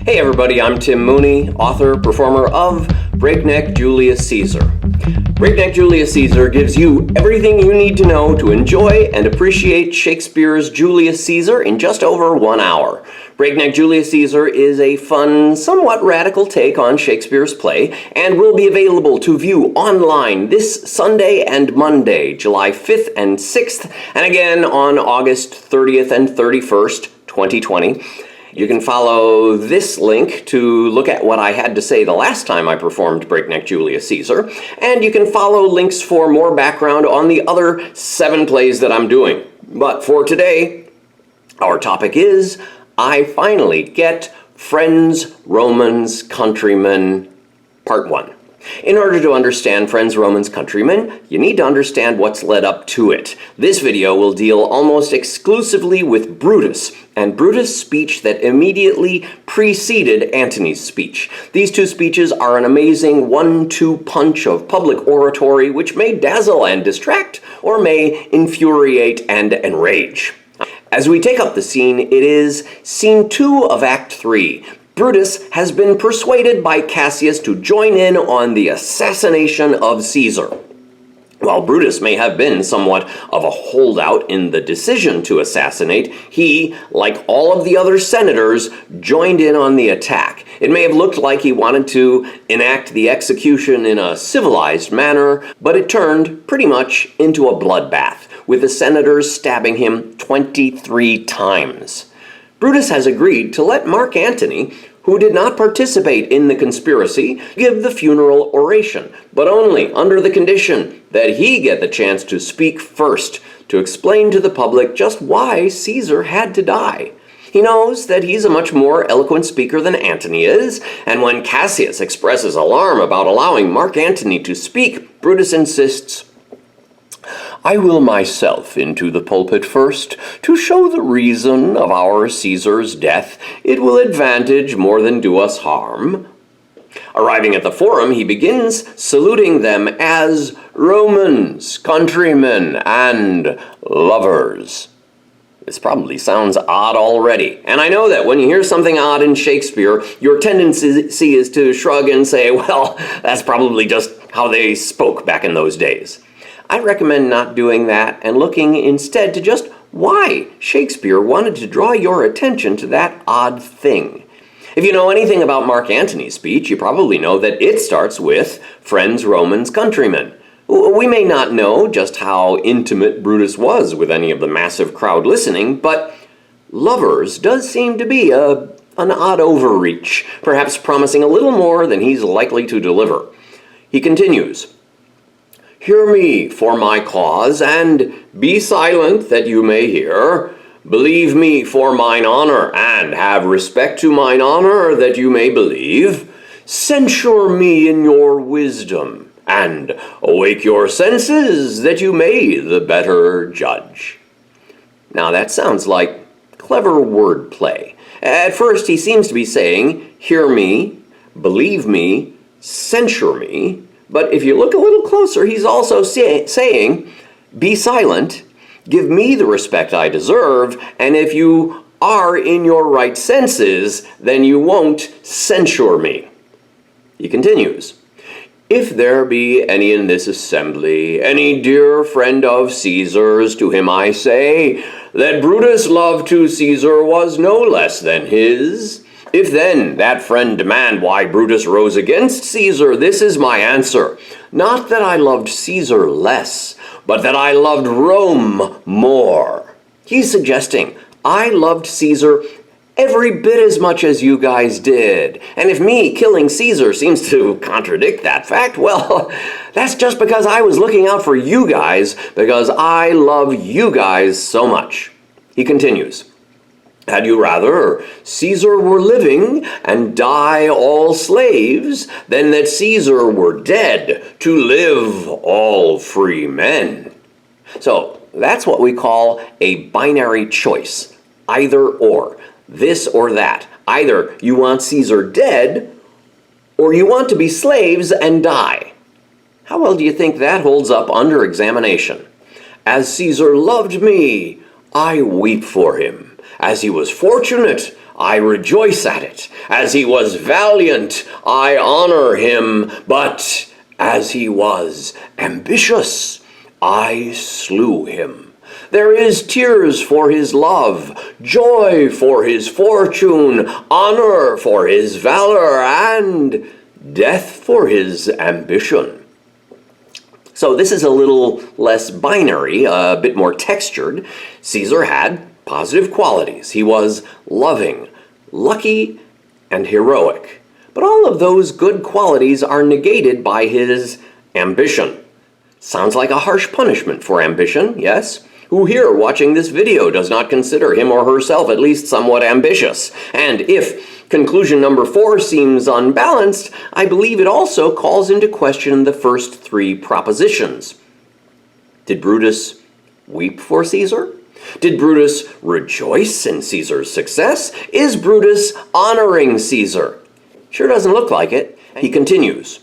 Hey everybody, I'm Tim Mooney, author, performer of Breakneck Julius Caesar. Breakneck Julius Caesar gives you everything you need to know to enjoy and appreciate Shakespeare's Julius Caesar in just over 1 hour. Breakneck Julius Caesar is a fun, somewhat radical take on Shakespeare's play and will be available to view online this Sunday and Monday, July 5th and 6th, and again on August 30th and 31st, 2020. You can follow this link to look at what I had to say the last time I performed Breakneck Julius Caesar, and you can follow links for more background on the other 7 plays that I'm doing. But for today, our topic is I finally get Friends, Romans, Countrymen, Part 1. In order to understand Friends, Romans, Countrymen, you need to understand what's led up to it. This video will deal almost exclusively with Brutus and Brutus' speech that immediately preceded Antony's speech. These 2 speeches are an amazing 1-2 punch of public oratory which may dazzle and distract or may infuriate and enrage. As we take up the scene, it is Scene 2 of Act 3. Brutus has been persuaded by Cassius to join in on the assassination of Caesar. While Brutus may have been somewhat of a holdout in the decision to assassinate, he, like all of the other senators, joined in on the attack. It may have looked like he wanted to enact the execution in a civilized manner, but it turned pretty much into a bloodbath, with the senators stabbing him 23 times. Brutus has agreed to let Mark Antony, who did not participate in the conspiracy, give the funeral oration, but only under the condition that he get the chance to speak first, to explain to the public just why Caesar had to die. He knows that he's a much more eloquent speaker than Antony is, and when Cassius expresses alarm about allowing Mark Antony to speak, Brutus insists, I will myself into the pulpit first, to show the reason of our Caesar's death. It will advantage more than do us harm. Arriving at the forum, he begins saluting them as Romans, countrymen, and lovers. This probably sounds odd already, and I know that when you hear something odd in Shakespeare, your tendency is to shrug and say, well, that's probably just how they spoke back in those days. I recommend not doing that and looking instead to just why Shakespeare wanted to draw your attention to that odd thing. If you know anything about Mark Antony's speech, you probably know that it starts with Friends, Romans, Countrymen. We may not know just how intimate Brutus was with any of the massive crowd listening, but lovers does seem to be an odd overreach, perhaps promising a little more than he's likely to deliver. He continues, Hear me for my cause, and be silent that you may hear. Believe me for mine honor, and have respect to mine honor that you may believe. Censure me in your wisdom, and awake your senses that you may the better judge. Now that sounds like clever wordplay. At first he seems to be saying, hear me, believe me, censure me. But if you look a little closer, he's also saying, be silent, give me the respect I deserve, and if you are in your right senses, then you won't censure me. He continues, if there be any in this assembly, any dear friend of Caesar's, to him I say, that Brutus' love to Caesar was no less than his. If then that friend demand why Brutus rose against Caesar, this is my answer. Not that I loved Caesar less, but that I loved Rome more. He's suggesting, I loved Caesar every bit as much as you guys did. And if me killing Caesar seems to contradict that fact, well, that's just because I was looking out for you guys, because I love you guys so much. He continues, had you rather Caesar were living and die all slaves, than that Caesar were dead to live all free men? So that's what we call a binary choice, either or, this or that. Either you want Caesar dead, or you want to be slaves and die. How well do you think that holds up under examination? As Caesar loved me, I weep for him. As he was fortunate, I rejoice at it. As he was valiant, I honor him. But as he was ambitious, I slew him. There is tears for his love, joy for his fortune, honor for his valor, and death for his ambition. So this is a little less binary, a bit more textured. Caesar had positive qualities. He was loving, lucky, and heroic. But all of those good qualities are negated by his ambition. Sounds like a harsh punishment for ambition, yes? Who here watching this video does not consider him or herself at least somewhat ambitious? And if conclusion number 4 seems unbalanced, I believe it also calls into question the first 3 propositions. Did Brutus weep for Caesar? Did Brutus rejoice in Caesar's success? Is Brutus honoring Caesar? Sure doesn't look like it. He continues,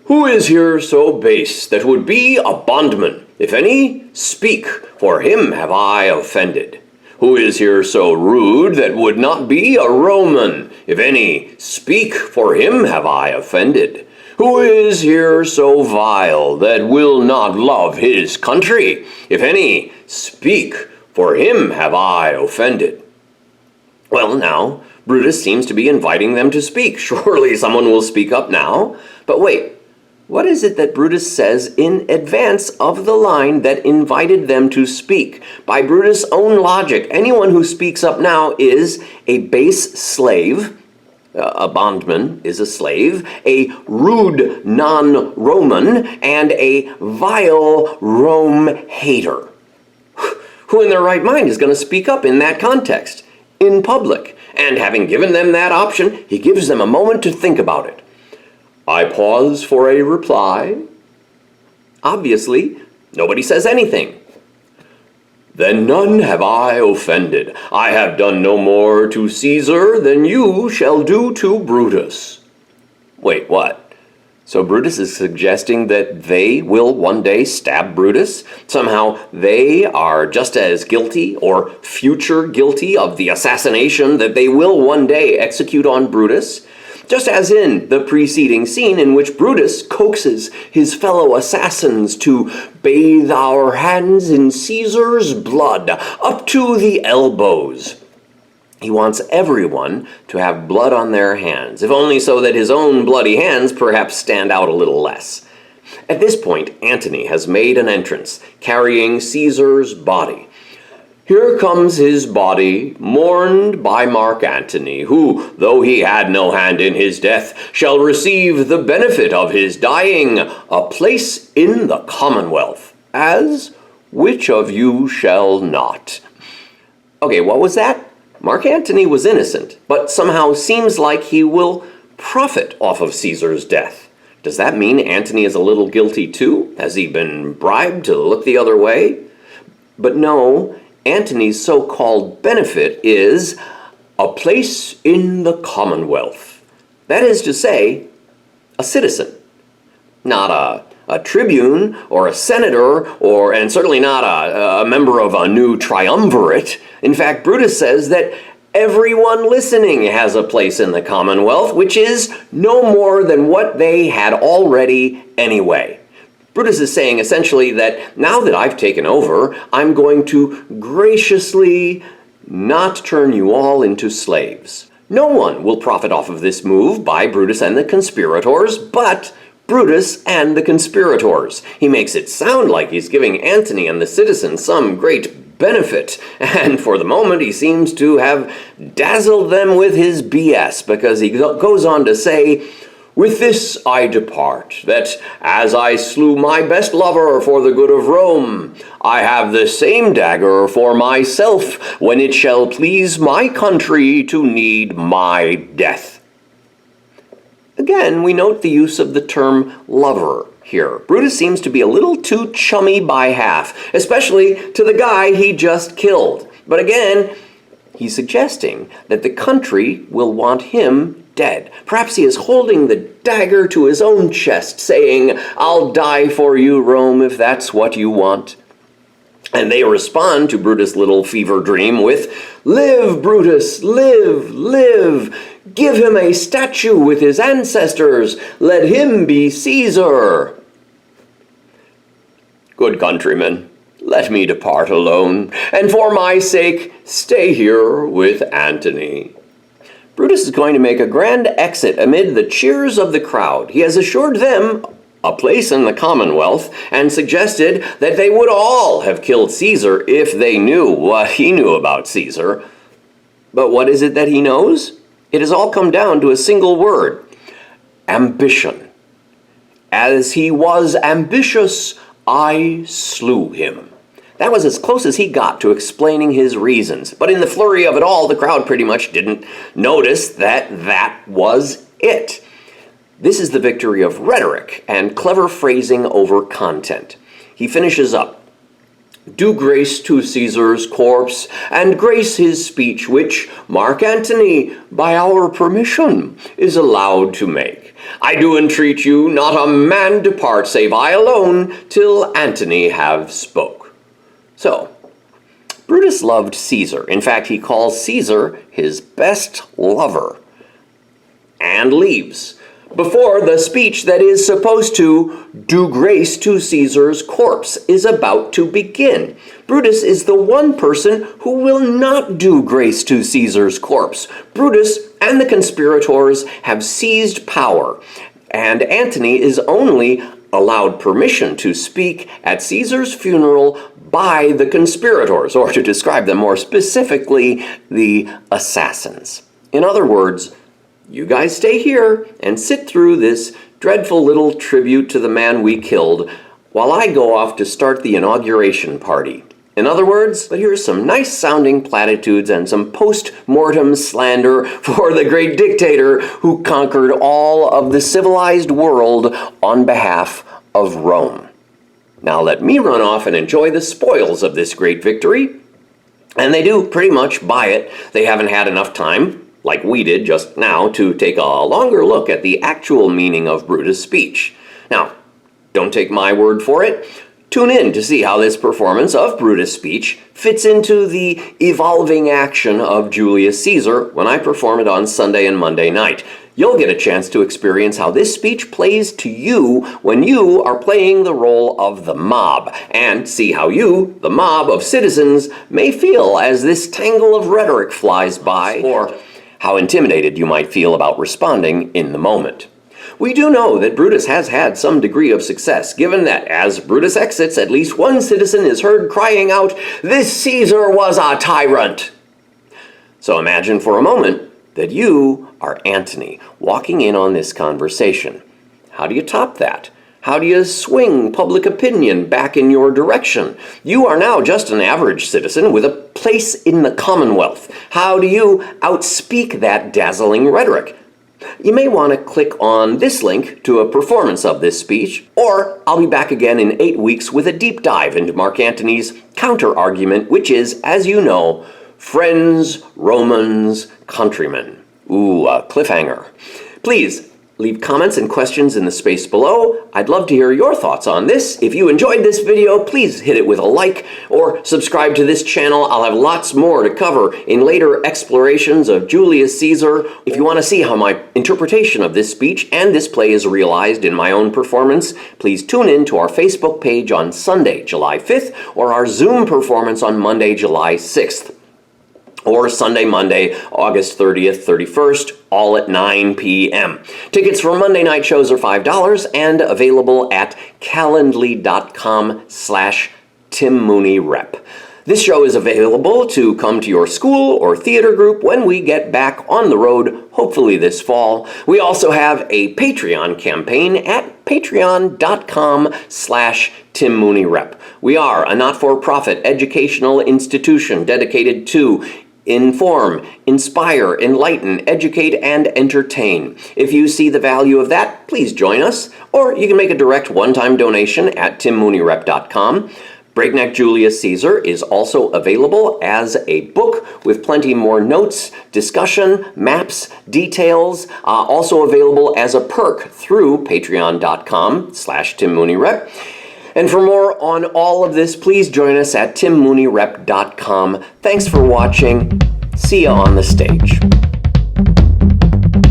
"Who is here so base that would be a bondman? If any, speak, for him have I offended. Who is here so rude that would not be a Roman? If any, speak, for him have I offended. Who is here so vile that will not love his country? If any, speak, for him have I offended." Well, now, Brutus seems to be inviting them to speak. Surely someone will speak up now. But wait. What is it that Brutus says in advance of the line that invited them to speak? By Brutus' own logic, anyone who speaks up now is a base slave, a bondman is a slave, a rude non-Roman, and a vile Rome hater. Who in their right mind is going to speak up in that context, in public? And having given them that option, he gives them a moment to think about it. I pause for a reply. Obviously, nobody says anything. Then none have I offended. I have done no more to Caesar than you shall do to Brutus. Wait, what? So Brutus is suggesting that they will one day stab Brutus? Somehow they are just as guilty or future guilty of the assassination that they will one day execute on Brutus? Just as in the preceding scene in which Brutus coaxes his fellow assassins to bathe our hands in Caesar's blood up to the elbows. He wants everyone to have blood on their hands, if only so that his own bloody hands perhaps stand out a little less. At this point, Antony has made an entrance, carrying Caesar's body. Here comes his body, mourned by Mark Antony, who, though he had no hand in his death, shall receive the benefit of his dying, a place in the commonwealth, as which of you shall not? Okay, what was that? Mark Antony was innocent, but somehow seems like he will profit off of Caesar's death. Does that mean Antony is a little guilty too? Has he been bribed to look the other way? But no, Antony's so-called benefit is a place in the commonwealth. That is to say, a citizen. Not a tribune or a senator, and certainly not a member of a new triumvirate. In fact, Brutus says that everyone listening has a place in the commonwealth, which is no more than what they had already anyway. Brutus is saying essentially that now that I've taken over, I'm going to graciously not turn you all into slaves. No one will profit off of this move by Brutus and the conspirators, but Brutus and the conspirators. He makes it sound like he's giving Antony and the citizens some great benefit, and for the moment he seems to have dazzled them with his BS, because he goes on to say, "With this I depart, that as I slew my best lover for the good of Rome, I have the same dagger for myself when it shall please my country to need my death." Again, we note the use of the term lover here. Brutus seems to be a little too chummy by half, especially to the guy he just killed. But again, he's suggesting that the country will want him dead. Perhaps he is holding the dagger to his own chest, saying, "I'll die for you, Rome, if that's what you want." And they respond to Brutus' little fever dream with, "Live, Brutus, live, live! Give him a statue with his ancestors! Let him be Caesar!" Good countrymen, let me depart alone, and for my sake stay here with Antony. Brutus is going to make a grand exit amid the cheers of the crowd. He has assured them a place in the Commonwealth, and suggested that they would all have killed Caesar if they knew what he knew about Caesar. But what is it that he knows? It has all come down to a single word: ambition. As he was ambitious, I slew him. That was as close as he got to explaining his reasons. But in the flurry of it all, the crowd pretty much didn't notice that that was it. This is the victory of rhetoric and clever phrasing over content. He finishes up, "Do grace to Caesar's corpse, and grace his speech, which Mark Antony, by our permission, is allowed to make. I do entreat you, not a man depart, save I alone, till Antony have spoke." So, Brutus loved Caesar. In fact, he calls Caesar his best lover, and leaves before the speech that is supposed to do grace to Caesar's corpse is about to begin. Brutus is the one person who will not do grace to Caesar's corpse. Brutus and the conspirators have seized power, and Antony is only allowed permission to speak at Caesar's funeral by the conspirators, or to describe them more specifically, the assassins. In other words, you guys stay here and sit through this dreadful little tribute to the man we killed while I go off to start the inauguration party. In other words, but here's some nice sounding platitudes and some post-mortem slander for the great dictator who conquered all of the civilized world on behalf of Rome. Now let me run off and enjoy the spoils of this great victory. And they do pretty much buy it. They haven't had enough time, like we did just now, to take a longer look at the actual meaning of Brutus' speech. Now, don't take my word for it. Tune in to see how this performance of Brutus' speech fits into the evolving action of Julius Caesar when I perform it on Sunday and Monday night. You'll get a chance to experience how this speech plays to you when you are playing the role of the mob, and see how you, the mob of citizens, may feel as this tangle of rhetoric flies by, or how intimidated you might feel about responding in the moment. We do know that Brutus has had some degree of success, given that as Brutus exits, at least one citizen is heard crying out, "This Caesar was a tyrant!" So imagine for a moment that you are Antony, walking in on this conversation. How do you top that? How do you swing public opinion back in your direction? You are now just an average citizen with a place in the Commonwealth. How do you outspeak that dazzling rhetoric? You may want to click on this link to a performance of this speech, or I'll be back again in 8 weeks with a deep dive into Mark Antony's counter-argument, which is, as you know, friends, Romans, countrymen. Ooh, a cliffhanger. Please leave comments and questions in the space below. I'd love to hear your thoughts on this. If you enjoyed this video, please hit it with a like or subscribe to this channel. I'll have lots more to cover in later explorations of Julius Caesar. If you want to see how my interpretation of this speech and this play is realized in my own performance, please tune in to our Facebook page on Sunday, July 5th, or our Zoom performance on Monday, July 6th. Or Sunday, Monday, August 30th, 31st, all at 9 p.m. Tickets for Monday night shows are $5 and available at calendly.com/TimMooneyRep. This show is available to come to your school or theater group when we get back on the road, hopefully this fall. We also have a Patreon campaign at patreon.com/TimMooneyRep. We are a not-for-profit educational institution dedicated to inform, inspire, enlighten, educate, and entertain. If you see the value of that, please join us, or you can make a direct one-time donation at timmooneyRep.com. Breakneck Julius Caesar is also available as a book with plenty more notes, discussion, maps, details, also available as a perk through patreon.com/TimMooneyRep. And for more on all of this, please join us at timmooney.rep.com. Thanks for watching. See you on the stage.